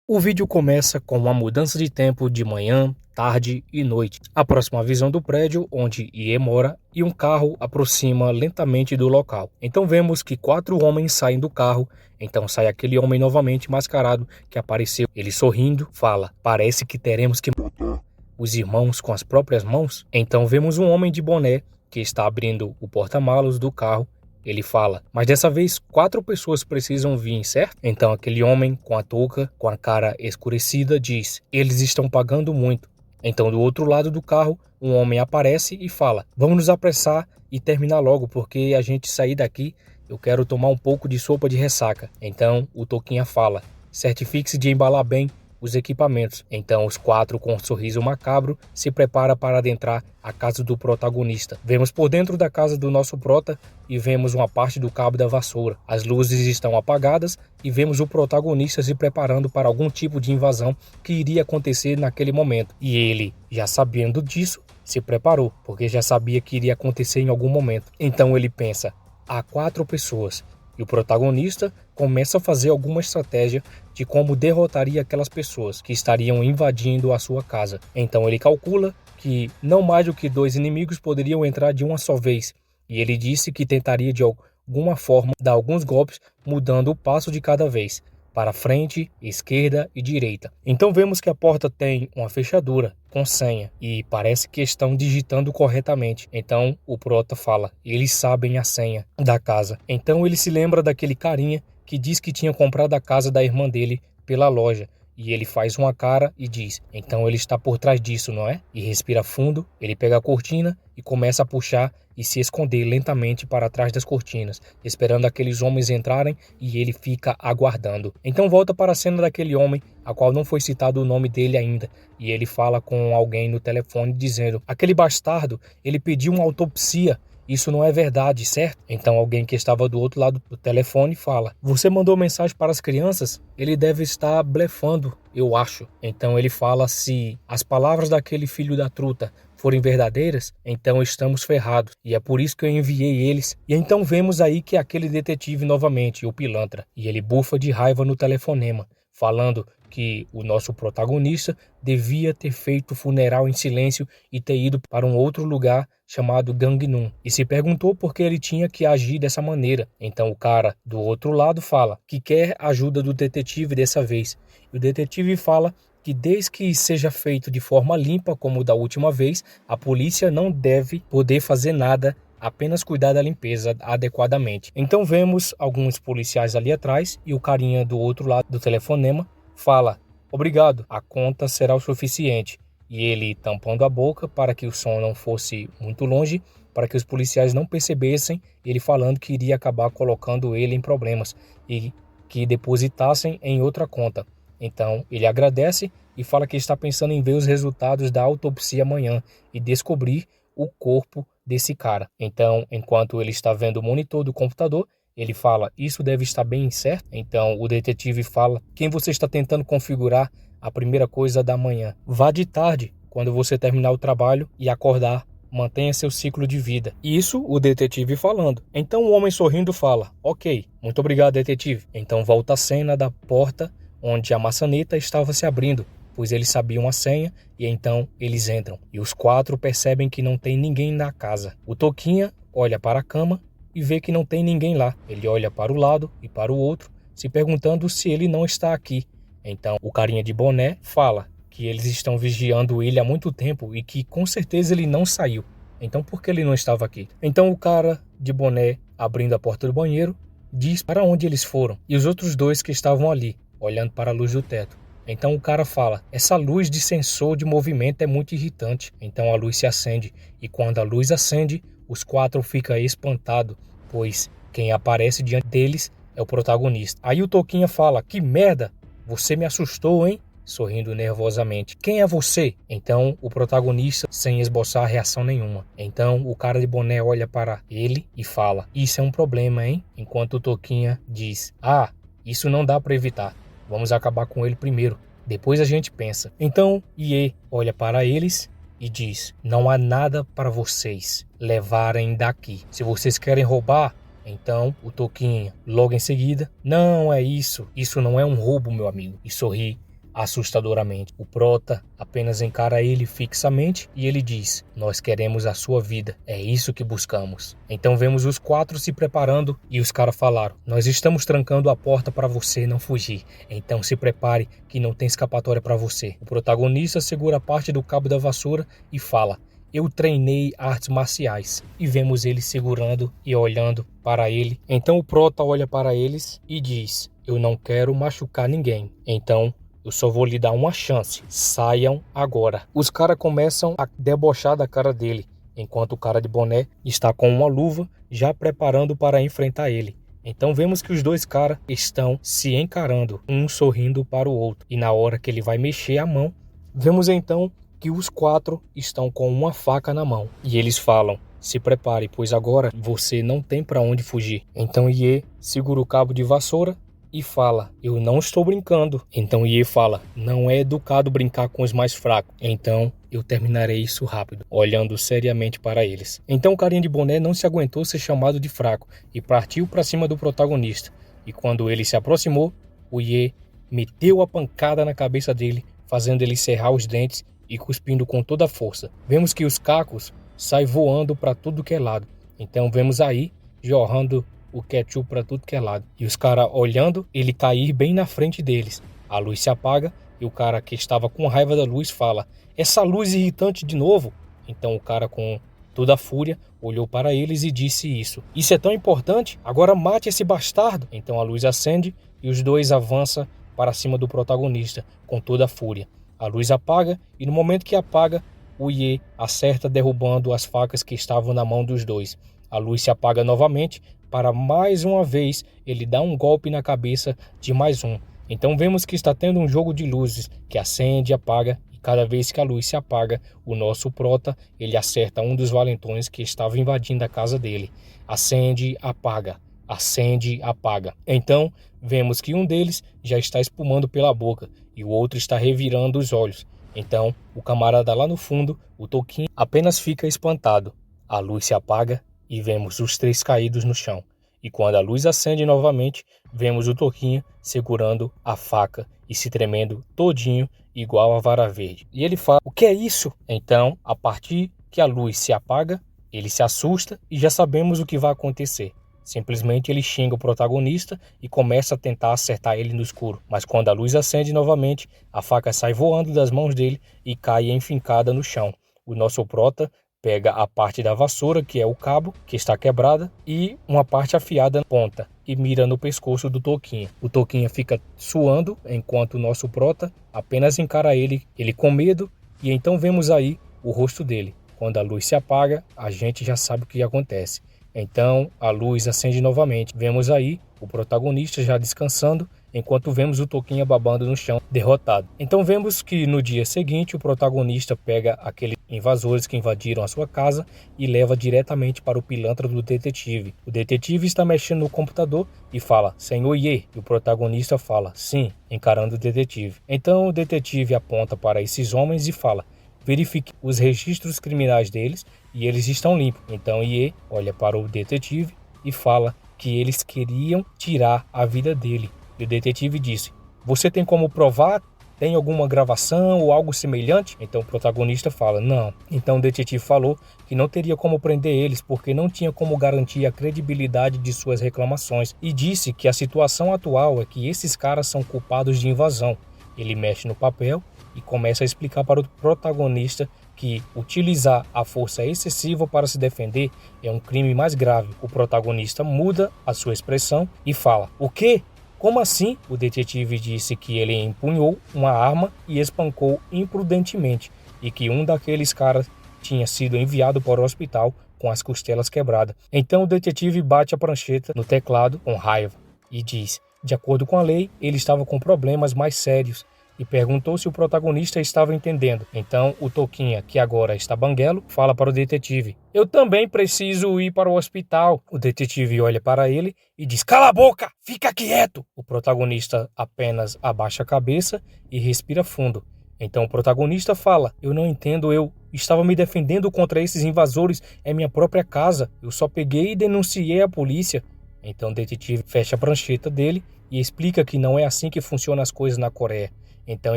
O vídeo começa com uma mudança de tempo de manhã, tarde e noite. A próxima visão do prédio onde Ie mora e um carro aproxima lentamente do local. Então vemos que 4 homens saem do carro. Então sai aquele homem novamente mascarado que apareceu. Ele sorrindo fala: "Parece que teremos que matar os irmãos com as próprias mãos." Então vemos um homem de boné que está abrindo o porta-malas do carro. Ele fala: "Mas dessa vez 4 pessoas precisam vir, certo?" Então aquele homem com a touca, com a cara escurecida, diz: "Eles estão pagando muito." Então do outro lado do carro, um homem aparece e fala: "Vamos nos apressar e terminar logo, porque a gente sair daqui, eu quero tomar um pouco de sopa de ressaca." Então o Toquinha fala: "Certifique-se de embalar bem os equipamentos." Então os 4, com um sorriso macabro, se preparam para adentrar a casa do protagonista. Vemos por dentro da casa do nosso prota e vemos uma parte do cabo da vassoura. As luzes estão apagadas e vemos o protagonista se preparando para algum tipo de invasão que iria acontecer naquele momento. E ele, já sabendo disso, se preparou, porque já sabia que iria acontecer em algum momento. Então ele pensa: há 4 pessoas. E o protagonista começa a fazer alguma estratégia de como derrotaria aquelas pessoas que estariam invadindo a sua casa. Então ele calcula que não mais do que 2 inimigos poderiam entrar de uma só vez. E ele disse que tentaria de alguma forma dar alguns golpes, mudando o passo de cada vez, para frente, esquerda e direita. Então vemos que a porta tem uma fechadura com senha e parece que estão digitando corretamente. Então o prota fala: eles sabem a senha da casa. Então ele se lembra daquele carinha que diz que tinha comprado a casa da irmã dele pela loja. E ele faz uma cara e diz: então ele está por trás disso, não é? E respira fundo, ele pega a cortina e começa a puxar e se esconder lentamente para trás das cortinas, esperando aqueles homens entrarem, e ele fica aguardando. Então volta para a cena daquele homem, a qual não foi citado o nome dele ainda, e ele fala com alguém no telefone dizendo: aquele bastardo, ele pediu uma autopsia. Isso não é verdade, certo? Então alguém que estava do outro lado do telefone fala: você mandou mensagem para as crianças? Ele deve estar blefando, eu acho. Então ele fala: se as palavras daquele filho da truta forem verdadeiras, então estamos ferrados. E é por isso que eu enviei eles. E então vemos aí que é aquele detetive novamente, o pilantra. E ele bufa de raiva no telefonema, falando que o nosso protagonista devia ter feito o funeral em silêncio e ter ido para um outro lugar chamado Gangnam. E se perguntou por que ele tinha que agir dessa maneira. Então o cara do outro lado fala que quer a ajuda do detetive dessa vez. E o detetive fala que desde que seja feito de forma limpa como da última vez, a polícia não deve poder fazer nada, apenas cuidar da limpeza adequadamente. Então vemos alguns policiais ali atrás e o carinha do outro lado do telefonema fala: obrigado, a conta será o suficiente. E ele tampando a boca para que o som não fosse muito longe, para que os policiais não percebessem, ele falando que iria acabar colocando ele em problemas e que depositassem em outra conta. Então ele agradece e fala que está pensando em ver os resultados da autopsia amanhã e descobrir o corpo desse cara. Então, enquanto ele está vendo o monitor do computador, ele fala: isso deve estar bem certo? Então o detetive fala: quem você está tentando configurar a primeira coisa da manhã? Vá de tarde, quando você terminar o trabalho e acordar. Mantenha seu ciclo de vida. Isso o detetive falando. Então o homem sorrindo fala: ok, muito obrigado, detetive. Então volta a cena da porta onde a maçaneta estava se abrindo, pois eles sabiam a senha, e então eles entram. E os 4 percebem que não tem ninguém na casa. O Toquinha olha para a cama e vê que não tem ninguém lá. Ele olha para o lado e para o outro, se perguntando se ele não está aqui. Então o carinha de boné fala que eles estão vigiando ele há muito tempo e que com certeza ele não saiu. Então por que ele não estava aqui? Então o cara de boné, abrindo a porta do banheiro, diz para onde eles foram. E os outros 2 que estavam ali, olhando para a luz do teto. Então o cara fala: essa luz de sensor de movimento é muito irritante. Então a luz se acende, e quando a luz acende, os 4 ficam espantados, pois quem aparece diante deles é o protagonista. Aí o Toquinha fala: que merda, você me assustou, hein? Sorrindo nervosamente. Quem é você? Então o protagonista, sem esboçar reação nenhuma. Então o cara de boné olha para ele e fala: isso é um problema, hein? Enquanto o Toquinha diz: ah, isso não dá para evitar. Vamos acabar com ele primeiro, depois a gente pensa. Então Ie olha para eles e diz: não há nada para vocês levarem daqui. Se vocês querem roubar, então o Toquinha logo em seguida: não é isso, isso não é um roubo, meu amigo. E sorri assustadoramente. O prota apenas encara ele fixamente e ele diz: nós queremos a sua vida, é isso que buscamos. Então vemos os 4 se preparando e os caras falaram: nós estamos trancando a porta para você não fugir, então se prepare que não tem escapatória para você. O protagonista segura parte do cabo da vassoura e fala: eu treinei artes marciais. E vemos ele segurando e olhando para ele. Então o prota olha para eles e diz: eu não quero machucar ninguém, então eu só vou lhe dar uma chance, saiam agora. Os caras começam a debochar da cara dele, enquanto o cara de boné está com uma luva já preparando para enfrentar ele. Então vemos que os 2 caras estão se encarando, um sorrindo para o outro. E na hora que ele vai mexer a mão, vemos então que os 4 estão com uma faca na mão. E eles falam: se prepare, pois agora você não tem para onde fugir. Então Ye segura o cabo de vassoura e fala: eu não estou brincando. Então Ye fala: não é educado brincar com os mais fracos, então eu terminarei isso rápido, olhando seriamente para eles. Então o carinha de boné não se aguentou ser chamado de fraco e partiu para cima do protagonista. E quando ele se aproximou, o Ye meteu a pancada na cabeça dele, fazendo ele cerrar os dentes e cuspindo com toda a força. Vemos que os cacos saem voando para tudo que é lado. Então vemos aí jorrando o ketchup para tudo que é lado. E os caras olhando ele cair bem na frente deles. A luz se apaga e o cara que estava com raiva da luz fala: essa luz irritante de novo. Então o cara com toda a fúria olhou para eles e disse isso: isso é tão importante? Agora mate esse bastardo. Então a luz acende e os 2 avançam para cima do protagonista com toda a fúria. A luz apaga e no momento que apaga, o Ye acerta derrubando as facas que estavam na mão dos 2. A luz se apaga novamente para mais uma vez ele dar um golpe na cabeça de mais um. Então vemos que está tendo um jogo de luzes que acende e apaga, e cada vez que a luz se apaga, o nosso prota ele acerta um dos valentões que estava invadindo a casa dele. Acende, apaga. Acende, apaga. Então vemos que um deles já está espumando pela boca e o outro está revirando os olhos. Então o camarada lá no fundo, o Toquinho, apenas fica espantado. A luz se apaga e vemos os 3 caídos no chão. E quando a luz acende novamente, vemos o Toquinho segurando a faca e se tremendo todinho igual a vara verde. E ele fala: o que é isso? Então, a partir que a luz se apaga, ele se assusta e já sabemos o que vai acontecer. Simplesmente ele xinga o protagonista e começa a tentar acertar ele no escuro. Mas quando a luz acende novamente, a faca sai voando das mãos dele e cai enfincada no chão. O nosso prota pega a parte da vassoura, que é o cabo, que está quebrada, e uma parte afiada na ponta, e mira no pescoço do Toquinho. O Toquinho fica suando, enquanto o nosso prota apenas encara ele com medo, e então vemos aí o rosto dele. Quando a luz se apaga, a gente já sabe o que acontece. Então a luz acende novamente. Vemos aí o protagonista já descansando, enquanto vemos o Toquinho babando no chão, derrotado. Então vemos que no dia seguinte o protagonista pega aqueles invasores que invadiram a sua casa e leva diretamente para o pilantra do detetive. O detetive está mexendo no computador e fala: senhor Ye. E o protagonista fala: sim, encarando o detetive. Então o detetive aponta para esses homens e fala: verifique os registros criminais deles e eles estão limpos. Então Ye olha para o detetive e fala que eles queriam tirar a vida dele. E o detetive disse: você tem como provar? Tem alguma gravação ou algo semelhante? Então o protagonista fala: não. Então o detetive falou que não teria como prender eles porque não tinha como garantir a credibilidade de suas reclamações e disse que a situação atual é que esses caras são culpados de invasão. Ele mexe no papel e começa a explicar para o protagonista que utilizar a força excessiva para se defender é um crime mais grave. O protagonista muda a sua expressão e fala: o quê? Como assim? O detetive disse que ele empunhou uma arma e espancou imprudentemente e que um daqueles caras tinha sido enviado para o hospital com as costelas quebradas. Então o detetive bate a prancheta no teclado com raiva e diz: de acordo com a lei, ele estava com problemas mais sérios, e perguntou se o protagonista estava entendendo. Então o Toquinha, que agora está banguelo, fala para o detetive: eu também preciso ir para o hospital. O detetive olha para ele e diz: cala a boca, fica quieto. O protagonista apenas abaixa a cabeça e respira fundo. Então o protagonista fala: eu não entendo, eu estava me defendendo contra esses invasores em minha própria casa. Eu só peguei e denunciei a polícia. Então o detetive fecha a prancheta dele e explica que não é assim que funcionam as coisas na Coreia. Então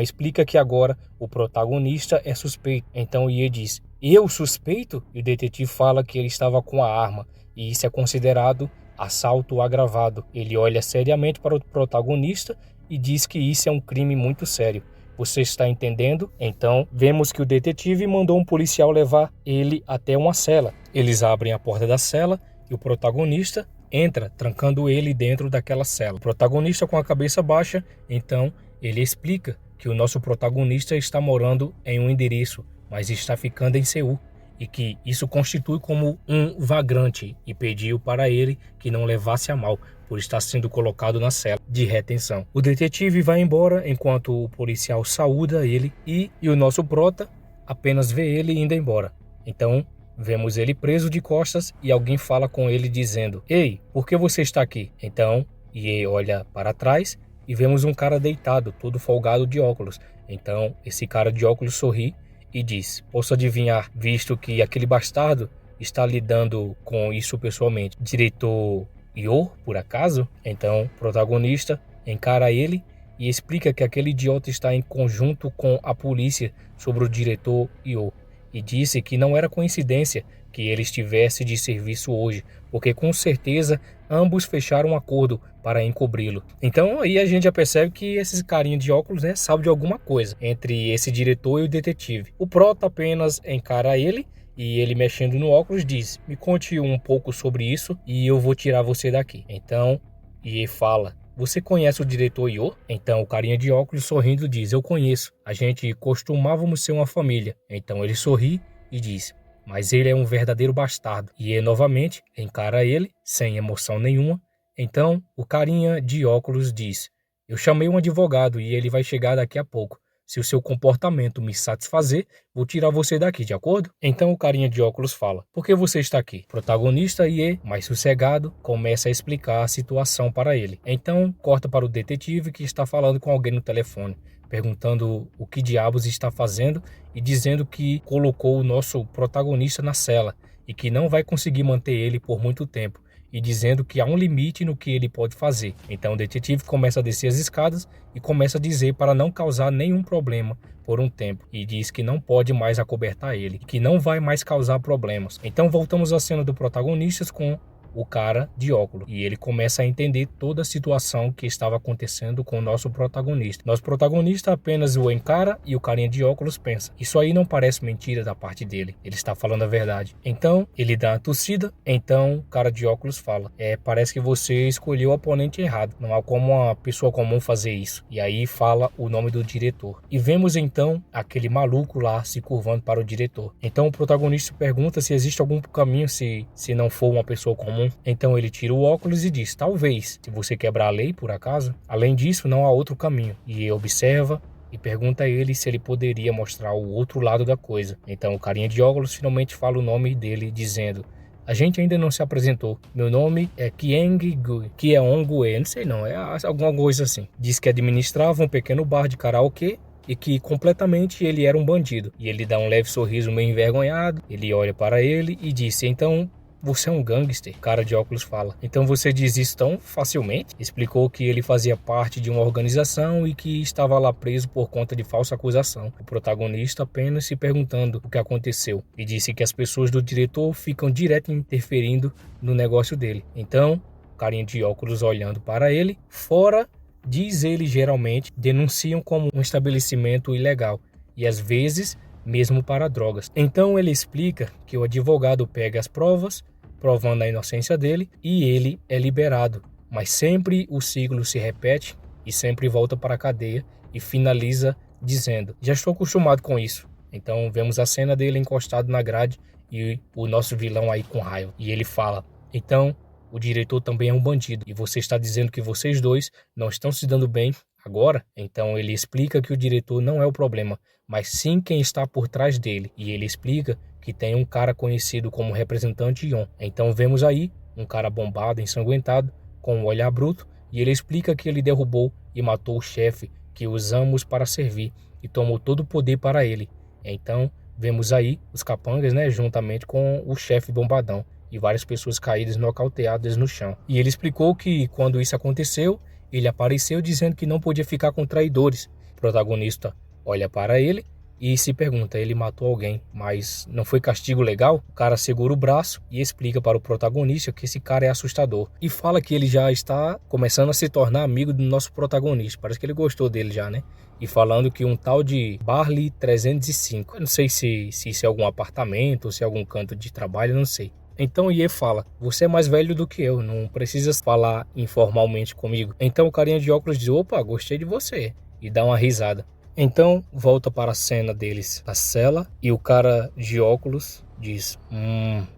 explica que agora o protagonista é suspeito. Então Iê diz, eu suspeito? E o detetive fala que ele estava com a arma, e isso é considerado assalto agravado. Ele olha seriamente para o protagonista e diz que isso é um crime muito sério. Você está entendendo? Então, vemos que o detetive mandou um policial levar ele até uma cela. Eles abrem a porta da cela e o protagonista entra, trancando ele dentro daquela cela. O protagonista com a cabeça baixa, então ele explica que o nosso protagonista está morando em um endereço, mas está ficando em Seul, e que isso constitui como um vagrante, e pediu para ele que não levasse a mal, por estar sendo colocado na cela de retenção. O detetive vai embora enquanto o policial saúda ele e o nosso prota apenas vê ele indo embora. Então, vemos ele preso de costas e alguém fala com ele dizendo, ei, por que você está aqui? Então, Ye olha para trás e vemos um cara deitado, todo folgado de óculos. Então, esse cara de óculos sorri e diz, posso adivinhar, visto que aquele bastardo está lidando com isso pessoalmente. Diretor Yo, por acaso? Então, o protagonista encara ele e explica que aquele idiota está em conjunto com a polícia sobre o diretor Yo. E disse que não era coincidência que ele estivesse de serviço hoje, porque com certeza ambos fecharam um acordo para encobri-lo. Então aí a gente já percebe que esse carinha de óculos, sabe de alguma coisa entre esse diretor e o detetive. O prota apenas encara ele e ele, mexendo no óculos, diz, me conte um pouco sobre isso e eu vou tirar você daqui. Então Ye fala, você conhece o diretor Yo? Então o carinha de óculos, sorrindo, diz, eu conheço. A gente costumávamos ser uma família. Então ele sorri e diz, mas ele é um verdadeiro bastardo. E novamente encara ele, sem emoção nenhuma. Então o carinha de óculos diz, eu chamei um advogado e ele vai chegar daqui a pouco. Se o seu comportamento me satisfazer, vou tirar você daqui, de acordo? Então o carinha de óculos fala, por que você está aqui? O protagonista, Ye, mais sossegado, começa a explicar a situação para ele. Então corta para o detetive que está falando com alguém no telefone, perguntando o que diabos está fazendo e dizendo que colocou o nosso protagonista na cela e que não vai conseguir manter ele por muito tempo. E dizendo que há um limite no que ele pode fazer. Então o detetive começa a descer as escadas e começa a dizer para não causar nenhum problema por um tempo. E diz que não pode mais acobertar ele, que não vai mais causar problemas. Então voltamos à cena do protagonista com o cara de óculos. E ele começa a entender toda a situação que estava acontecendo com o nosso protagonista. Nosso protagonista apenas o encara e o carinha de óculos pensa, isso aí não parece mentira da parte dele. Ele está falando a verdade. Então, ele dá uma tossida. Então, o cara de óculos fala, parece que você escolheu o oponente errado. Não há como uma pessoa comum fazer isso. E aí fala o nome do diretor. E vemos então aquele maluco lá se curvando para o diretor. Então, o protagonista pergunta se existe algum caminho se não for uma pessoa comum. Então ele tira o óculos e diz, talvez, se você quebrar a lei por acaso, além disso não há outro caminho. E ele observa e pergunta a ele se ele poderia mostrar o outro lado da coisa. Então o carinha de óculos finalmente fala o nome dele dizendo, a gente ainda não se apresentou, meu nome é Kyeng-gu, Kyong-gue, não sei não, é alguma coisa assim. Diz que administrava um pequeno bar de karaokê e que completamente ele era um bandido. E ele dá um leve sorriso meio envergonhado, ele olha para ele e disse, então você é um gangster, o cara de óculos fala. Então você diz isso tão facilmente? Explicou que ele fazia parte de uma organização e que estava lá preso por conta de falsa acusação. O protagonista apenas se perguntando o que aconteceu e disse que as pessoas do diretor ficam direto interferindo no negócio dele. Então, o carinha de óculos olhando para ele, fora, diz ele geralmente, denunciam como um estabelecimento ilegal e às vezes mesmo para drogas. Então ele explica que o advogado pega as provas, provando a inocência dele, e ele é liberado. Mas sempre o ciclo se repete e sempre volta para a cadeia e finaliza dizendo, já estou acostumado com isso. Então vemos a cena dele encostado na grade e o nosso vilão aí com raiva. E ele fala, então o diretor também é um bandido e você está dizendo que vocês dois não estão se dando bem agora? Então ele explica que o diretor não é o problema, mas sim quem está por trás dele. E ele explica que tem um cara conhecido como representante Yon. Então vemos aí um cara bombado, ensanguentado, com um olhar bruto, e ele explica que ele derrubou e matou o chefe que usamos para servir e tomou todo o poder para ele. Então vemos aí os capangas, juntamente com o chefe bombadão e várias pessoas caídas nocauteadas no chão. E ele explicou que quando isso aconteceu, ele apareceu dizendo que não podia ficar com traidores protagonista olha para ele e se pergunta, ele matou alguém, mas não foi castigo legal? O cara segura o braço e explica para o protagonista que esse cara é assustador. E fala que ele já está começando a se tornar amigo do nosso protagonista. Parece que ele gostou dele já, né? E falando que um tal de Barley 305. Eu não sei se isso é algum apartamento ou se é algum canto de trabalho, eu não sei. Então Ye fala, você é mais velho do que eu, não precisa falar informalmente comigo. Então o carinha de óculos diz, opa, gostei de você. E dá uma risada. Então volta para a cena deles na cela e o cara de óculos diz,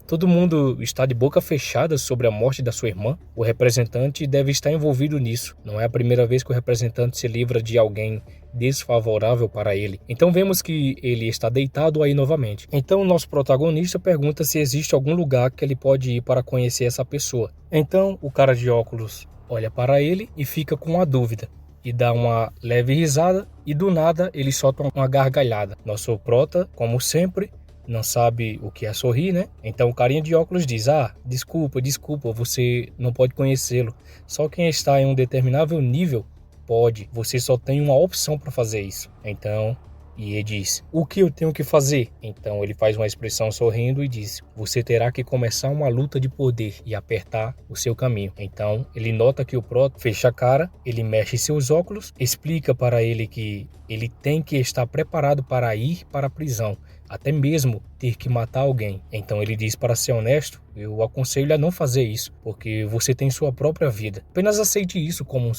todo mundo está de boca fechada sobre a morte da sua irmã. O representante deve estar envolvido nisso. Não é a primeira vez que o representante se livra de alguém desfavorável para ele. Então vemos que ele está deitado aí novamente. Então o nosso protagonista pergunta se existe algum lugar que ele pode ir para conhecer essa pessoa. Então o cara de óculos olha para ele e fica com a dúvida. E dá uma leve risada e do nada ele solta uma gargalhada. Nosso prota, como sempre, não sabe o que é sorrir, né? Então o carinha de óculos diz, desculpa, você não pode conhecê-lo. Só quem está em um determinável nível pode, você só tem uma opção para fazer isso. Então, e ele diz, o que eu tenho que fazer? Então ele faz uma expressão sorrindo e diz, você terá que começar uma luta de poder e apertar o seu caminho. Então ele nota que o Proto fecha a cara, ele mexe seus óculos, explica para ele que ele tem que estar preparado para ir para a prisão, até mesmo ter que matar alguém. Então ele diz, para ser honesto, eu aconselho a não fazer isso, porque você tem sua própria vida. Apenas aceite isso como um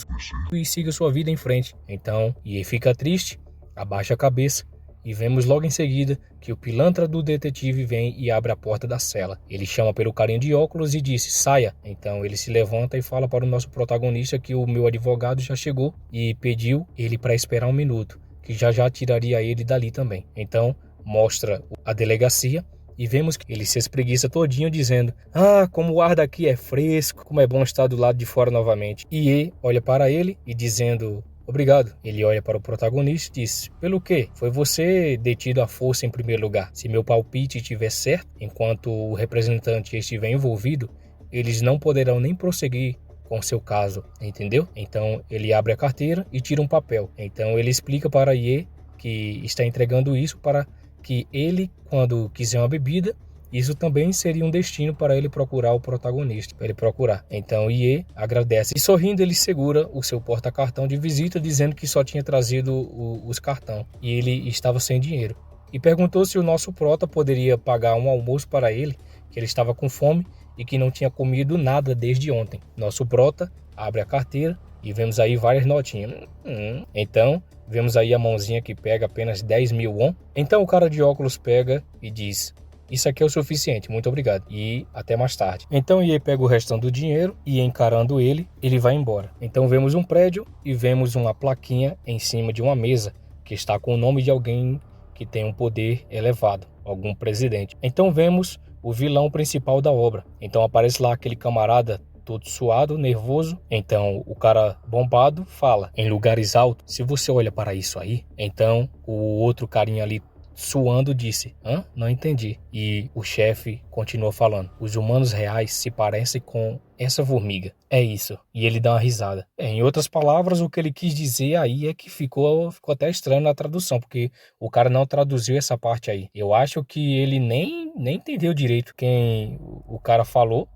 e siga sua vida em frente. Então, e fica triste, abaixa a cabeça e vemos logo em seguida que o pilantra do detetive vem e abre a porta da cela. Ele chama pelo carinha de óculos e diz, saia. Então ele se levanta e fala para o nosso protagonista que o meu advogado já chegou e pediu ele para esperar um minuto, que já tiraria ele dali também. Então mostra a delegacia e vemos que ele se espreguiça todinho dizendo, como o ar daqui é fresco, como é bom estar do lado de fora novamente. E olha para ele e dizendo, obrigado. Ele olha para o protagonista e diz, pelo quê? Foi você detido à força em primeiro lugar. Se meu palpite estiver certo, enquanto o representante estiver envolvido, eles não poderão nem prosseguir com seu caso, entendeu? Então ele abre a carteira e tira um papel. Então ele explica para Ye que está entregando isso para que ele, quando quiser uma bebida, isso também seria um destino para ele procurar o protagonista, para ele procurar. Então Ye agradece e sorrindo ele segura o seu porta-cartão de visita dizendo que só tinha trazido os cartões e ele estava sem dinheiro. E perguntou se o nosso prota poderia pagar um almoço para ele, que ele estava com fome e que não tinha comido nada desde ontem. Nosso prota abre a carteira e vemos aí várias notinhas. Então vemos aí a mãozinha que pega apenas 10.000 won. Então o cara de óculos pega e diz, isso aqui é o suficiente, muito obrigado. E até mais tarde. Então Ye pega o restante do dinheiro e encarando ele vai embora. Então vemos um prédio e vemos uma plaquinha em cima de uma mesa que está com o nome de alguém que tem um poder elevado, algum presidente. Então vemos o vilão principal da obra. Então aparece lá aquele camarada todo suado, nervoso. Então o cara bombado fala em lugares altos, se você olha para isso aí, então o outro carinha ali suando disse, não entendi. E o chefe continuou falando, os humanos reais se parecem com essa formiga. É isso. E ele dá uma risada. Em outras palavras, o que ele quis dizer aí é que ficou até estranho na tradução, porque o cara não traduziu essa parte aí. Eu acho que ele nem entendeu direito quem o cara falou,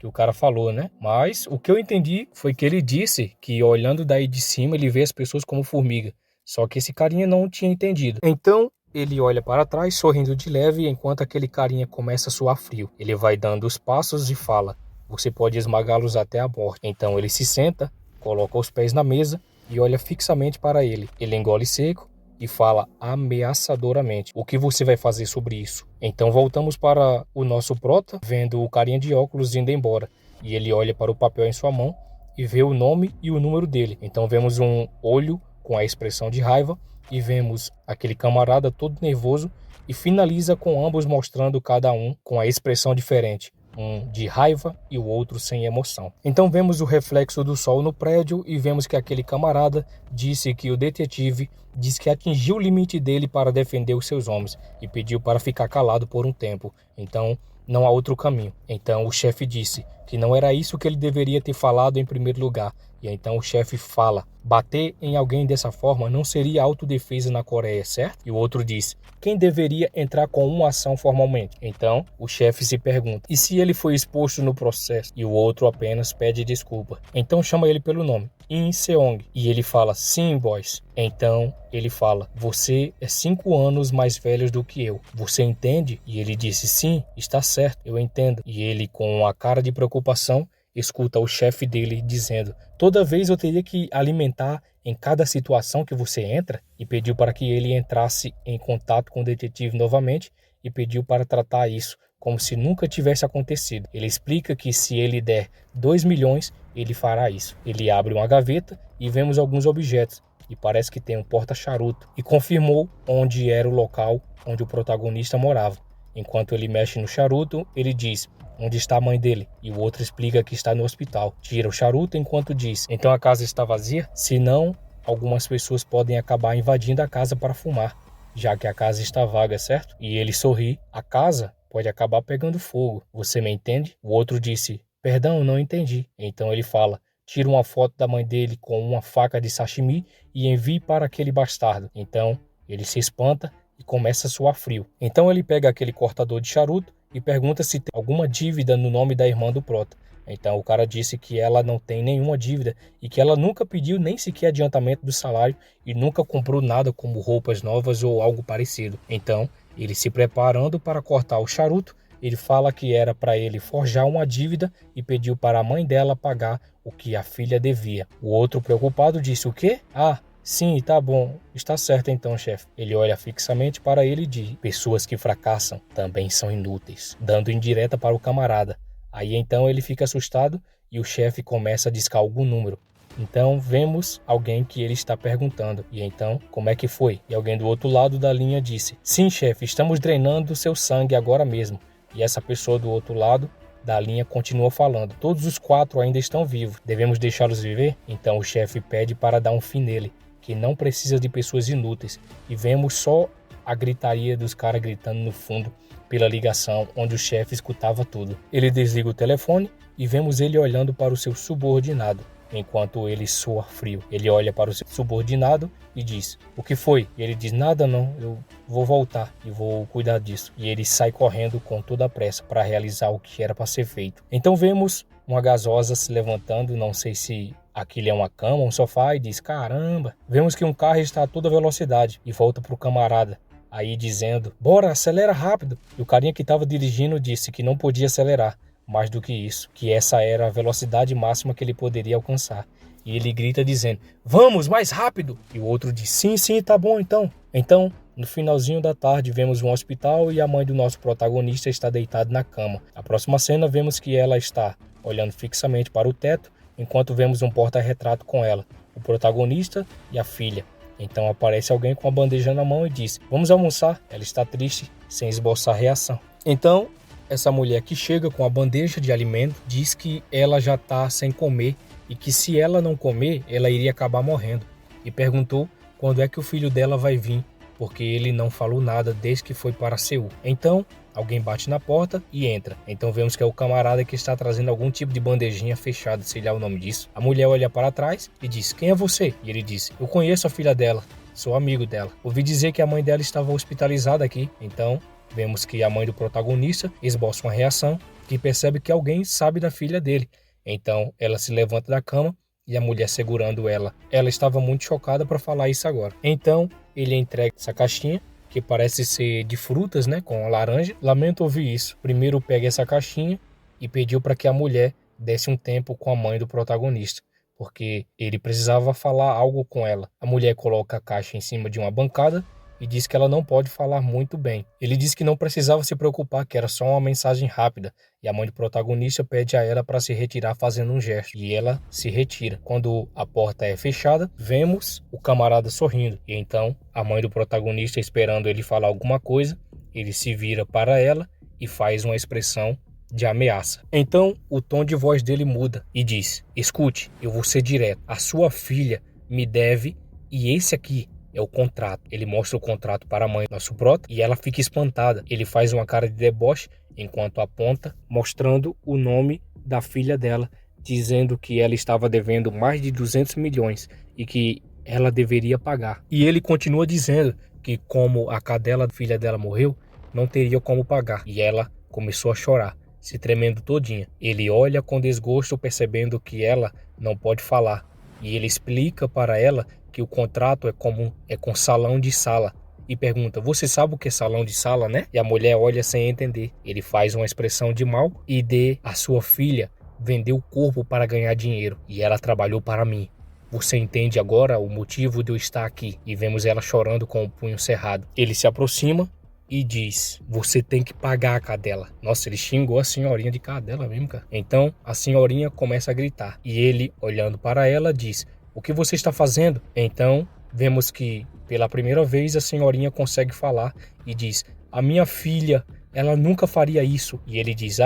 né? Mas o que eu entendi foi que ele disse que olhando daí de cima ele vê as pessoas como formiga. Só que esse carinha não tinha entendido. Então ele olha para trás, sorrindo de leve, enquanto aquele carinha começa a suar frio. Ele vai dando os passos e fala, você pode esmagá-los até a morte. Então ele se senta, coloca os pés na mesa e olha fixamente para ele. Ele engole seco e fala ameaçadoramente, o que você vai fazer sobre isso? Então voltamos para o nosso prota, vendo o carinha de óculos indo embora. E ele olha para o papel em sua mão e vê o nome e o número dele. Então vemos um olho com a expressão de raiva e vemos aquele camarada todo nervoso e finaliza com ambos mostrando cada um com a expressão diferente, um de raiva e o outro sem emoção. Então vemos o reflexo do sol no prédio e vemos que aquele camarada disse que o detetive diz que atingiu o limite dele para defender os seus homens e pediu para ficar calado por um tempo. Então não há outro caminho. Então o chefe disse que não era isso que ele deveria ter falado em primeiro lugar. E então o chefe fala: bater em alguém dessa forma não seria autodefesa na Coreia, certo? E o outro diz: quem deveria entrar com uma ação formalmente? Então o chefe se pergunta: e se ele foi exposto no processo? E o outro apenas pede desculpa. Então chama ele pelo nome: In Seong. E ele fala: sim, boys. Então ele fala: você é 5 anos mais velho do que eu. Você entende? E ele disse: sim, está certo, eu entendo. E ele, com a cara de preocupação, escuta o chefe dele dizendo: toda vez eu teria que alimentar em cada situação que você entra, e pediu para que ele entrasse em contato com o detetive novamente e pediu para tratar isso como se nunca tivesse acontecido. Ele explica que se ele der 2 milhões, ele fará isso. Ele abre uma gaveta e vemos alguns objetos, e parece que tem um porta-charuto, e confirmou onde era o local onde o protagonista morava. Enquanto ele mexe no charuto, ele diz: onde está a mãe dele? E o outro explica que está no hospital. Tira o charuto enquanto diz: então a casa está vazia? Se não, algumas pessoas podem acabar invadindo a casa para fumar, já que a casa está vaga, certo? E ele sorri: a casa pode acabar pegando fogo. Você me entende? O outro disse: perdão, não entendi. Então ele fala: tira uma foto da mãe dele com uma faca de sashimi e envie para aquele bastardo. Então ele se espanta e começa a suar frio. Então ele pega aquele cortador de charuto e pergunta se tem alguma dívida no nome da irmã do prota. Então o cara disse que ela não tem nenhuma dívida e que ela nunca pediu nem sequer adiantamento do salário e nunca comprou nada como roupas novas ou algo parecido. Então ele, se preparando para cortar o charuto, ele fala que era para ele forjar uma dívida e pediu para a mãe dela pagar o que a filha devia. O outro, preocupado, disse: o quê? Ah, sim, tá bom. Está certo então, chefe. Ele olha fixamente para ele e diz: pessoas que fracassam também são inúteis, dando indireta para o camarada. Aí então ele fica assustado e o chefe começa a discar algum número. Então vemos alguém que ele está perguntando: e então, como é que foi? E alguém do outro lado da linha disse: sim, chefe, estamos drenando seu sangue agora mesmo. E essa pessoa do outro lado da linha continua falando: todos os 4 ainda estão vivos, devemos deixá-los viver? Então o chefe pede para dar um fim nele, que não precisa de pessoas inúteis. E vemos só a gritaria dos caras gritando no fundo pela ligação, onde o chefe escutava tudo. Ele desliga o telefone e vemos ele olhando para o seu subordinado. Enquanto ele soa frio, ele olha para o seu subordinado e diz: o que foi? E ele diz: nada não, eu vou voltar e vou cuidar disso. E ele sai correndo com toda a pressa para realizar o que era para ser feito. Então vemos uma gasosa se levantando, não sei se aquilo é uma cama, um sofá, e diz: caramba. Vemos que um carro está a toda velocidade e volta para o camarada, aí dizendo: bora, acelera rápido. E o carinha que estava dirigindo disse que não podia acelerar mais do que isso, que essa era a velocidade máxima que ele poderia alcançar. E ele grita dizendo: vamos, mais rápido! E o outro diz: sim, sim, tá bom então. Então, no finalzinho da tarde, vemos um hospital e a mãe do nosso protagonista está deitada na cama. Na próxima cena, vemos que ela está olhando fixamente para o teto, enquanto vemos um porta-retrato com ela, o protagonista e a filha. Então aparece alguém com a bandeja na mão e diz: vamos almoçar. Ela está triste, sem esboçar reação. Então essa mulher que chega com a bandeja de alimento diz que ela já está sem comer e que se ela não comer, ela iria acabar morrendo. E perguntou quando é que o filho dela vai vir, porque ele não falou nada desde que foi para Seul. Então alguém bate na porta e entra. Então vemos que é o camarada que está trazendo algum tipo de bandejinha fechada, sei lá o nome disso. A mulher olha para trás e diz: quem é você? E ele diz: eu conheço a filha dela, sou amigo dela. Ouvi dizer que a mãe dela estava hospitalizada aqui. Então vemos que a mãe do protagonista esboça uma reação e percebe que alguém sabe da filha dele. Então ela se levanta da cama e a mulher segurando ela. Ela estava muito chocada para falar isso agora. Então ele entrega essa caixinha, que parece ser de frutas, né, com laranja. Lamento ouvir isso. Primeiro pega essa caixinha e pediu para que a mulher desse um tempo com a mãe do protagonista, porque ele precisava falar algo com ela. A mulher coloca a caixa em cima de uma bancada e diz que ela não pode falar muito bem. Ele diz que não precisava se preocupar, que era só uma mensagem rápida, e a mãe do protagonista pede a ela para se retirar fazendo um gesto, e ela se retira. Quando a porta é fechada, vemos o camarada sorrindo, e então a mãe do protagonista, esperando ele falar alguma coisa, ele se vira para ela e faz uma expressão de ameaça. Então o tom de voz dele muda e diz: escute, eu vou ser direto, a sua filha me deve, e esse aqui é o contrato. Ele mostra o contrato para a mãe do nosso prota e ela fica espantada. Ele faz uma cara de deboche enquanto aponta, mostrando o nome da filha dela, dizendo que ela estava devendo mais de 200 milhões e que ela deveria pagar. E ele continua dizendo que como a cadela filha dela morreu, não teria como pagar. E ela começou a chorar, se tremendo todinha. Ele olha com desgosto, percebendo que ela não pode falar. E ele explica para ela que o contrato é com salão de sala. E pergunta, você sabe o que é salão de sala, né? E a mulher olha sem entender. Ele faz uma expressão de mal e dê a sua filha vendeu o corpo para ganhar dinheiro. E ela trabalhou para mim. Você entende agora o motivo de eu estar aqui? E vemos ela chorando com o punho cerrado. Ele se aproxima e diz, você tem que pagar a cadela. Nossa, ele xingou a senhorinha de cadela mesmo, cara. Então a senhorinha começa a gritar. E ele, olhando para ela, diz, o que você está fazendo? Então vemos que pela primeira vez a senhorinha consegue falar e diz, a minha filha, ela nunca faria isso. E ele diz,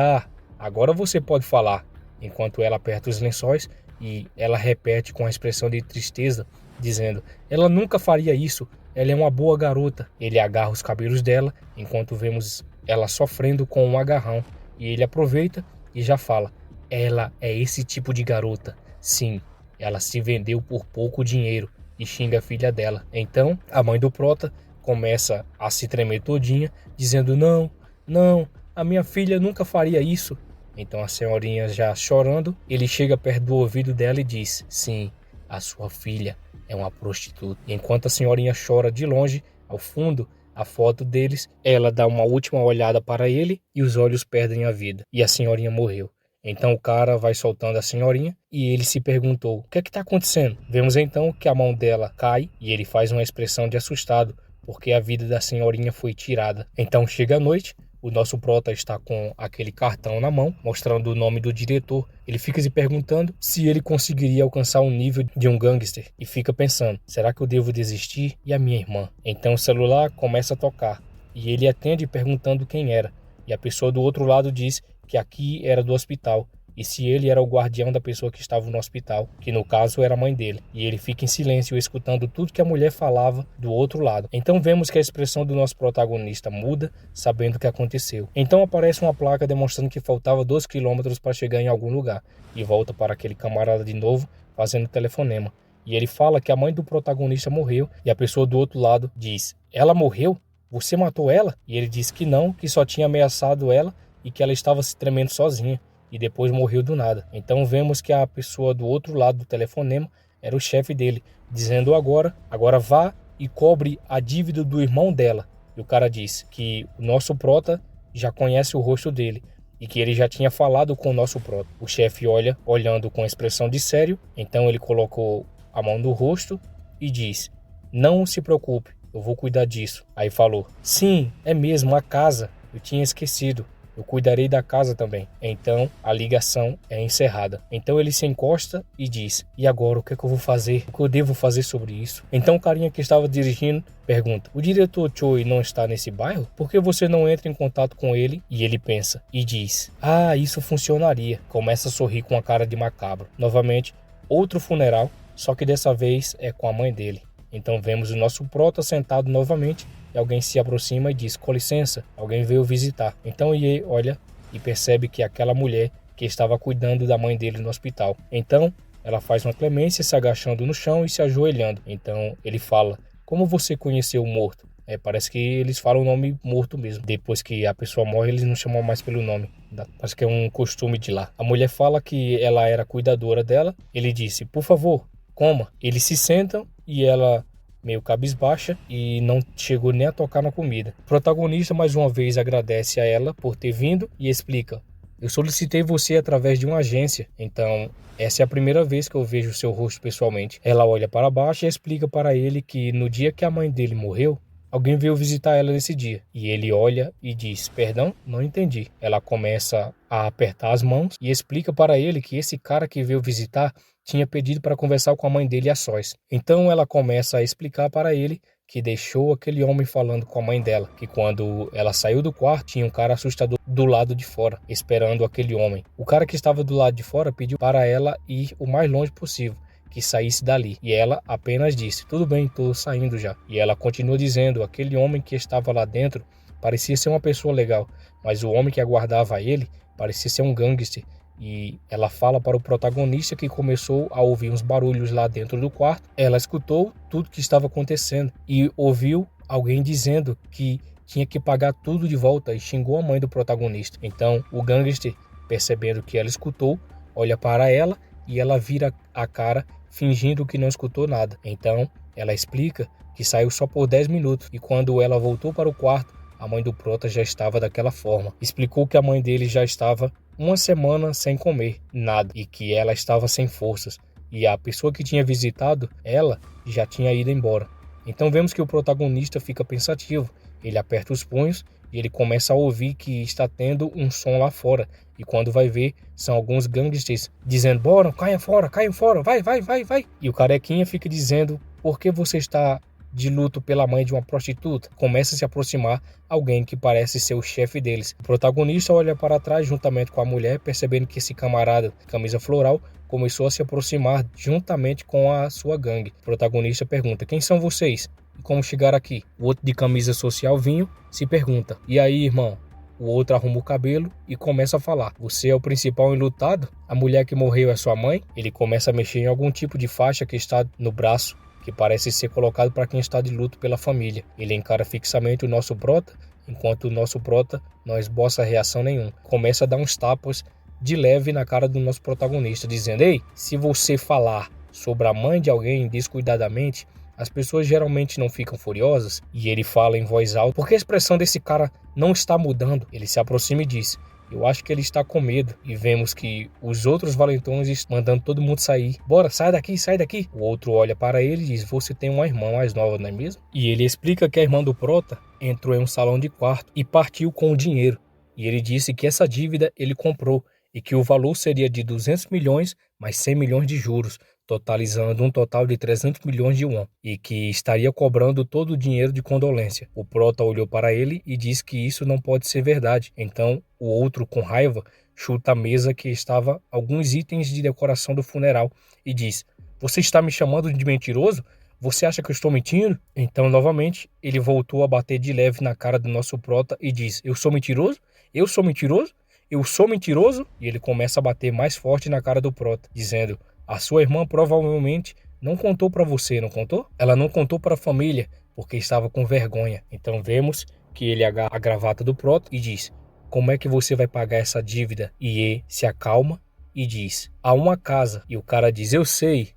agora você pode falar. Enquanto ela aperta os lençóis e ela repete com a expressão de tristeza, dizendo, ela nunca faria isso, ela é uma boa garota. Ele agarra os cabelos dela, enquanto vemos ela sofrendo com um agarrão. E ele aproveita e já fala, ela é esse tipo de garota. Sim, ela se vendeu por pouco dinheiro, e xinga a filha dela. Então a mãe do prota começa a se tremer todinha, dizendo, não, a minha filha nunca faria isso. Então a senhorinha já chorando, ele chega perto do ouvido dela e diz, sim, a sua filha é uma prostituta. E enquanto a senhorinha chora de longe, ao fundo, a foto deles, ela dá uma última olhada para ele e os olhos perdem a vida. E a senhorinha morreu. Então o cara vai soltando a senhorinha e ele se perguntou, o que é que está acontecendo? Vemos então que a mão dela cai e ele faz uma expressão de assustado, porque a vida da senhorinha foi tirada. Então chega a noite, o nosso prota está com aquele cartão na mão, mostrando o nome do diretor. Ele fica se perguntando se ele conseguiria alcançar o nível de um gangster. E fica pensando, será que eu devo desistir? E a minha irmã? Então o celular começa a tocar. E ele atende perguntando quem era. E a pessoa do outro lado diz que aqui era do hospital. E se ele era o guardião da pessoa que estava no hospital, que no caso era a mãe dele. E ele fica em silêncio, escutando tudo que a mulher falava do outro lado. Então vemos que a expressão do nosso protagonista muda, sabendo o que aconteceu. Então aparece uma placa demonstrando que faltava 2 quilômetros para chegar em algum lugar. E volta para aquele camarada de novo, fazendo telefonema. E ele fala que a mãe do protagonista morreu. E a pessoa do outro lado diz, ela morreu? Você matou ela? E ele diz que não, que só tinha ameaçado ela e que ela estava se tremendo sozinha. E depois morreu do nada. Então vemos que a pessoa do outro lado do telefonema era o chefe dele, dizendo agora vá e cobre a dívida do irmão dela. E o cara diz que o nosso prota já conhece o rosto dele e que ele já tinha falado com o nosso prota. O chefe olhando com expressão de sério, então ele colocou a mão no rosto e diz, não se preocupe, eu vou cuidar disso. Aí falou, sim, é mesmo, a casa, eu tinha esquecido. Eu cuidarei da casa também. Então a ligação é encerrada. Então ele se encosta e diz, e agora o que é que eu vou fazer? O que eu devo fazer sobre isso? Então o carinha que estava dirigindo pergunta, o diretor Choi não está nesse bairro? Por que você não entra em contato com ele? E ele pensa e diz, isso funcionaria. Começa a sorrir com a cara de macabro. Novamente, outro funeral, só que dessa vez é com a mãe dele. Então vemos o nosso prota sentado novamente e alguém se aproxima e diz, com licença, alguém veio visitar. Então ele olha e percebe que é aquela mulher que estava cuidando da mãe dele no hospital. Então ela faz uma clemência se agachando no chão e se ajoelhando. Então ele fala, como você conheceu o morto? Parece que eles falam o nome morto mesmo. Depois que a pessoa morre, eles não chamam mais pelo nome. Parece que é um costume de lá. A mulher fala que ela era cuidadora dela. Ele disse, por favor, coma. Eles se sentam e ela meio cabisbaixa e não chegou nem a tocar na comida. O protagonista mais uma vez agradece a ela por ter vindo e explica, eu solicitei você através de uma agência, então essa é a primeira vez que eu vejo o seu rosto pessoalmente. Ela olha para baixo e explica para ele que no dia que a mãe dele morreu, alguém veio visitar ela nesse dia. E ele olha e diz, perdão, não entendi. Ela começa a apertar as mãos e explica para ele que esse cara que veio visitar tinha pedido para conversar com a mãe dele a sós. Então ela começa a explicar para ele que deixou aquele homem falando com a mãe dela, que quando ela saiu do quarto tinha um cara assustador do lado de fora, esperando aquele homem. O cara que estava do lado de fora pediu para ela ir o mais longe possível, que saísse dali. E ela apenas disse, tudo bem, estou saindo já. E ela continua dizendo, aquele homem que estava lá dentro parecia ser uma pessoa legal, mas o homem que aguardava ele parecia ser um gangster. E ela fala para o protagonista que começou a ouvir uns barulhos lá dentro do quarto. Ela escutou tudo que estava acontecendo e ouviu alguém dizendo que tinha que pagar tudo de volta e xingou a mãe do protagonista. Então o gangster, percebendo que ela escutou, olha para ela e ela vira a cara fingindo que não escutou nada. Então ela explica que saiu só por 10 minutos e quando ela voltou para o quarto, a mãe do prota já estava daquela forma. Explicou que a mãe dele já estava uma semana sem comer nada e que ela estava sem forças e a pessoa que tinha visitado ela já tinha ido embora. Então vemos que o protagonista fica pensativo, ele aperta os punhos e ele começa a ouvir que está tendo um som lá fora e quando vai ver são alguns gangsters dizendo: bora, caiam fora, vai, vai, vai, vai. E o carequinha fica dizendo: por que você está de luto pela mãe de uma prostituta? Começa a se aproximar alguém que parece ser o chefe deles. O protagonista olha para trás juntamente com a mulher, percebendo que esse camarada de camisa floral começou a se aproximar juntamente com a sua gangue. O protagonista pergunta: quem são vocês? E como chegaram aqui? O outro de camisa social vinho se pergunta: e aí, irmão? O outro arruma o cabelo e começa a falar: você é o principal enlutado? A mulher que morreu é sua mãe? Ele começa a mexer em algum tipo de faixa que está no braço, que parece ser colocado para quem está de luto pela família. Ele encara fixamente o nosso prota, enquanto o nosso prota não esboça reação nenhuma. Começa a dar uns tapas de leve na cara do nosso protagonista, dizendo: ei, se você falar sobre a mãe de alguém descuidadamente, as pessoas geralmente não ficam furiosas. E ele fala em voz alta, porque a expressão desse cara não está mudando. Ele se aproxima e diz: eu acho que ele está com medo. E vemos que os outros valentões estão mandando todo mundo sair. Bora, sai daqui, sai daqui. O outro olha para ele e diz: você tem uma irmã mais nova, não é mesmo? E ele explica que a irmã do prota entrou em um salão de quarto e partiu com o dinheiro. E ele disse que essa dívida ele comprou e que o valor seria de 200 milhões mais 100 milhões de juros, totalizando um total de 300 milhões de won, e que estaria cobrando todo o dinheiro de condolência. O prota olhou para ele e disse que isso não pode ser verdade. Então o outro, com raiva, chuta a mesa que estava alguns itens de decoração do funeral e diz: você está me chamando de mentiroso? Você acha que eu estou mentindo? Então novamente ele voltou a bater de leve na cara do nosso prota e diz: eu sou mentiroso? Eu sou mentiroso? Eu sou mentiroso? E ele começa a bater mais forte na cara do prota, dizendo: a sua irmã provavelmente não contou para você, não contou? Ela não contou para a família porque estava com vergonha. Então vemos que ele agarra a gravata do prota e diz: como é que você vai pagar essa dívida? E ele se acalma e diz: há uma casa. E o cara diz: eu sei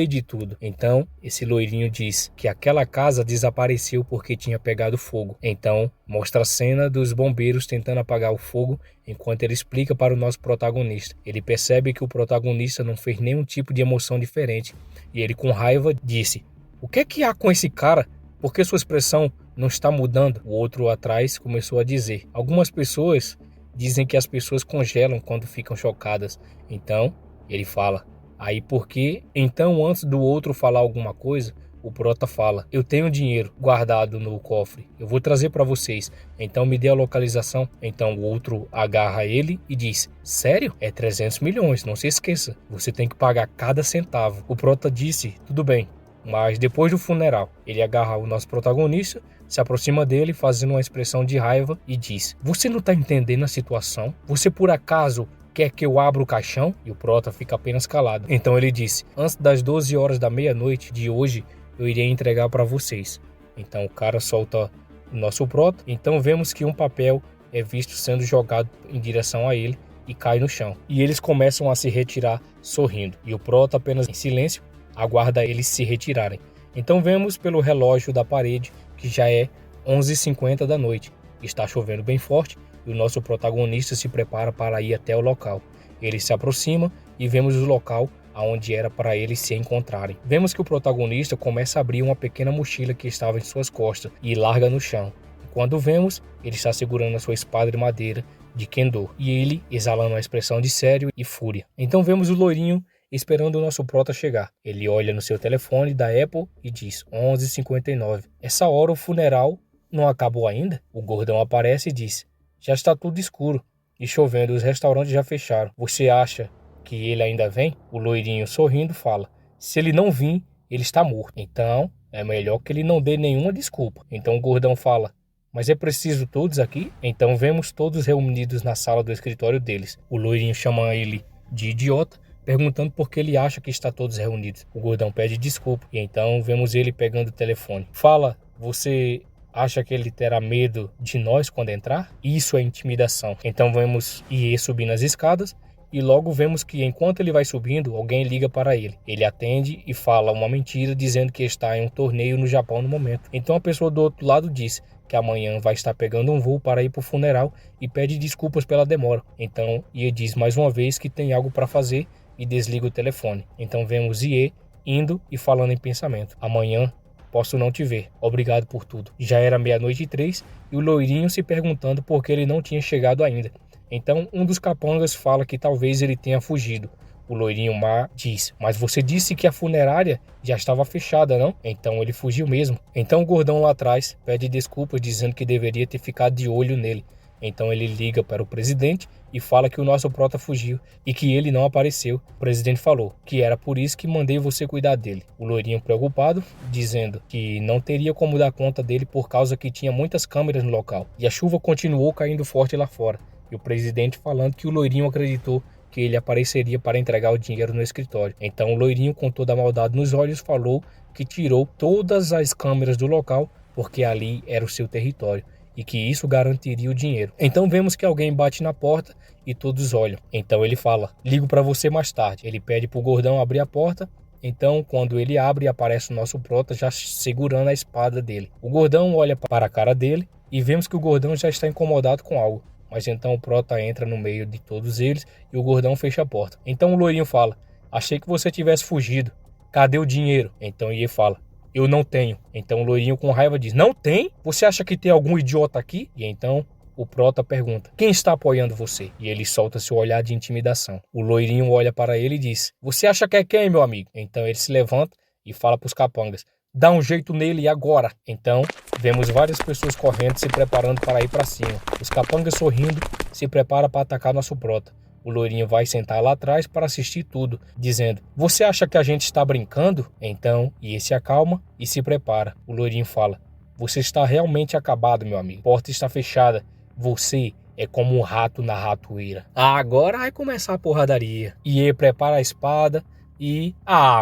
de tudo. Então esse loirinho diz que aquela casa desapareceu porque tinha pegado fogo. Então mostra a cena dos bombeiros tentando apagar o fogo enquanto ele explica para o nosso protagonista. Ele percebe que o protagonista não fez nenhum tipo de emoção diferente e ele, com raiva, disse: o que é que há com esse cara? Por que sua expressão não está mudando? O outro atrás começou a dizer: algumas pessoas dizem que as pessoas congelam quando ficam chocadas. Então ele fala: aí porque, então antes do outro falar alguma coisa, o prota fala: eu tenho dinheiro guardado no cofre, eu vou trazer para vocês, então me dê a localização. Então o outro agarra ele e diz: sério? É 300 milhões, não se esqueça, você tem que pagar cada centavo. O prota disse: tudo bem, mas depois do funeral. Ele agarra o nosso protagonista, se aproxima dele fazendo uma expressão de raiva e diz: você não está entendendo a situação? Você por acaso quer que eu abra o caixão? E o prota fica apenas calado. Então ele disse: antes das 12 horas da meia-noite de hoje, eu irei entregar para vocês. Então o cara solta o nosso prota. Então vemos que um papel é visto sendo jogado em direção a ele e cai no chão. E eles começam a se retirar sorrindo. E o prota, apenas em silêncio, aguarda eles se retirarem. Então vemos pelo relógio da parede que já é 11h50 da noite. Está chovendo bem forte e o nosso protagonista se prepara para ir até o local. Ele se aproxima e vemos o local aonde era para eles se encontrarem. Vemos que o protagonista começa a abrir uma pequena mochila que estava em suas costas e larga no chão. Quando vemos, ele está segurando a sua espada de madeira de Kendo e ele exalando uma expressão de sério e fúria. Então vemos o loirinho esperando o nosso prota chegar. Ele olha no seu telefone da Apple e diz: 11h59. Essa hora o funeral não acabou ainda? O gordão aparece e diz: já está tudo escuro e chovendo, os restaurantes já fecharam. Você acha que ele ainda vem? O loirinho, sorrindo, fala: se ele não vir, ele está morto. Então é melhor que ele não dê nenhuma desculpa. Então o gordão fala: mas é preciso todos aqui? Então vemos todos reunidos na sala do escritório deles. O loirinho chama ele de idiota, perguntando por que ele acha que está todos reunidos. O gordão pede desculpa e então vemos ele pegando o telefone. Fala, você acha que ele terá medo de nós quando entrar? Isso é intimidação. Então vemos Ie subindo as escadas e logo vemos que enquanto ele vai subindo, alguém liga para ele. Ele atende e fala uma mentira dizendo que está em um torneio no Japão no momento. Então a pessoa do outro lado diz que amanhã vai estar pegando um voo para ir para o funeral e pede desculpas pela demora. Então Ie diz mais uma vez que tem algo para fazer e desliga o telefone. Então vemos Ie indo e falando em pensamento. Amanhã posso não te ver. Obrigado por tudo. Já era 00:03 e o loirinho se perguntando por que ele não tinha chegado ainda. Então um dos capangas fala que talvez ele tenha fugido. O loirinho má diz, mas você disse que a funerária já estava fechada, não? Então ele fugiu mesmo. Então o gordão lá atrás pede desculpas dizendo que deveria ter ficado de olho nele. Então ele liga para o presidente e fala que o nosso prota fugiu e que ele não apareceu. O presidente falou que era por isso que mandei você cuidar dele. O loirinho preocupado, dizendo que não teria como dar conta dele por causa que tinha muitas câmeras no local. E a chuva continuou caindo forte lá fora. E o presidente falando que o loirinho acreditou que ele apareceria para entregar o dinheiro no escritório. Então o loirinho, com toda a maldade nos olhos, falou que tirou todas as câmeras do local porque ali era o seu território e que isso garantiria o dinheiro. Então vemos que alguém bate na porta e todos olham. Então ele fala, ligo para você mais tarde. Ele pede para o gordão abrir a porta. Então quando ele abre, aparece o nosso prota já segurando a espada dele. O gordão olha para a cara dele e vemos que o gordão já está incomodado com algo. Mas então o prota entra no meio de todos eles e o gordão fecha a porta. Então o loirinho fala, achei que você tivesse fugido. Cadê o dinheiro? Então Ie fala, eu não tenho. Então o loirinho com raiva diz, não tem? Você acha que tem algum idiota aqui? E então o prota pergunta, quem está apoiando você? E ele solta seu olhar de intimidação. O loirinho olha para ele e diz, você acha que é quem, meu amigo? Então ele se levanta e fala para os capangas, dá um jeito nele agora. Então vemos várias pessoas correndo, se preparando para ir para cima. Os capangas sorrindo, se preparam para atacar nosso prota. O loirinho vai sentar lá atrás para assistir tudo, dizendo, você acha que a gente está brincando? Então Ie se acalma e se prepara. O loirinho fala, você está realmente acabado, meu amigo. A porta está fechada. Você é como um rato na ratoeira. Agora vai começar a porradaria. Ie prepara a espada. E,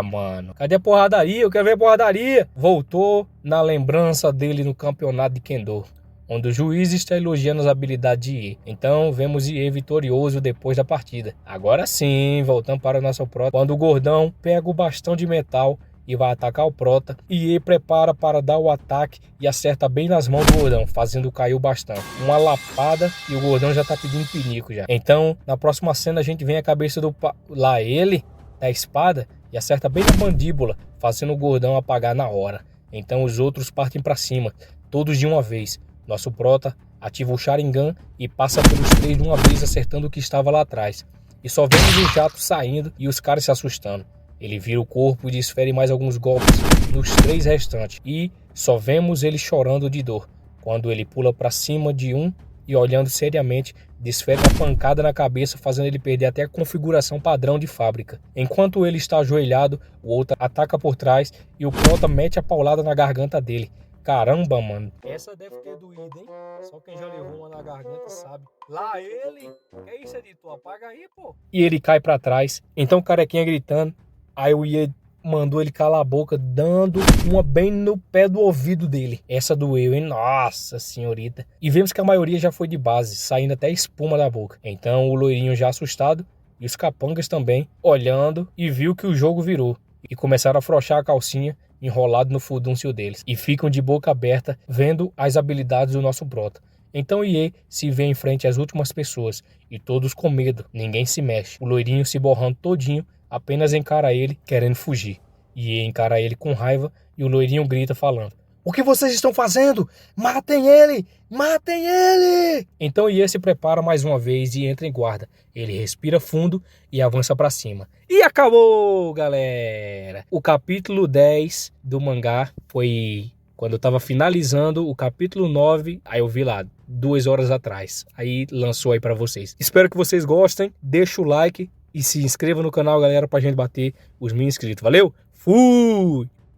mano, cadê a porradaria? Eu quero ver a porradaria. Voltou na lembrança dele no campeonato de Kendo, onde o juiz está elogiando as habilidades de Ie. Então vemos Ie vitorioso depois da partida. Agora sim, voltando para o nosso prota. Quando o gordão pega o bastão de metal e vai atacar o prota, Ie prepara para dar o ataque e acerta bem nas mãos do gordão, fazendo cair o bastão. Uma lapada e o gordão já tá pedindo pinico já. Então, na próxima cena a gente vê a cabeça do lá ele da espada e acerta bem na mandíbula, fazendo o gordão apagar na hora. Então os outros partem para cima, todos de uma vez. Nosso prota ativa o Sharingan e passa pelos três de uma vez, acertando o que estava lá atrás. E só vemos o jato saindo e os caras se assustando. Ele vira o corpo e desfere mais alguns golpes nos três restantes. E só vemos ele chorando de dor, quando ele pula para cima de um e olhando seriamente, desfere uma pancada na cabeça, fazendo ele perder até a configuração padrão de fábrica. Enquanto ele está ajoelhado, o outro ataca por trás e o prota mete a paulada na garganta dele. Caramba, mano. Essa deve ter doído, hein? Só quem já levou uma na garganta sabe. Lá ele! Que é isso, editor? Apaga aí, pô. E ele cai pra trás. Então o carequinha gritando. Aí o Ie mandou ele calar a boca, dando uma bem no pé do ouvido dele. Essa doeu, hein? Nossa senhorita. E vemos que a maioria já foi de base, saindo até espuma da boca. Então o loirinho já assustado e os capangas também, olhando e viu que o jogo virou. E começaram a afrouxar a calcinha, enrolado no furdúncio deles. E ficam de boca aberta, vendo as habilidades do nosso prota. Então Ie se vê em frente às últimas pessoas, e todos com medo, ninguém se mexe. O loirinho se borrando todinho, apenas encara ele, querendo fugir. Ie encara ele com raiva, e o loirinho grita falando, o que vocês estão fazendo? Matem ele! Matem ele! Então Ie se prepara mais uma vez e entra em guarda. Ele respira fundo e avança para cima. E acabou, galera! O capítulo 10 do mangá foi quando eu tava finalizando o capítulo 9, aí eu vi lá, 2 horas atrás. Aí lançou aí para vocês. Espero que vocês gostem, deixa o like e se inscreva no canal, galera, pra gente bater os 1000 inscritos. Valeu? Fui!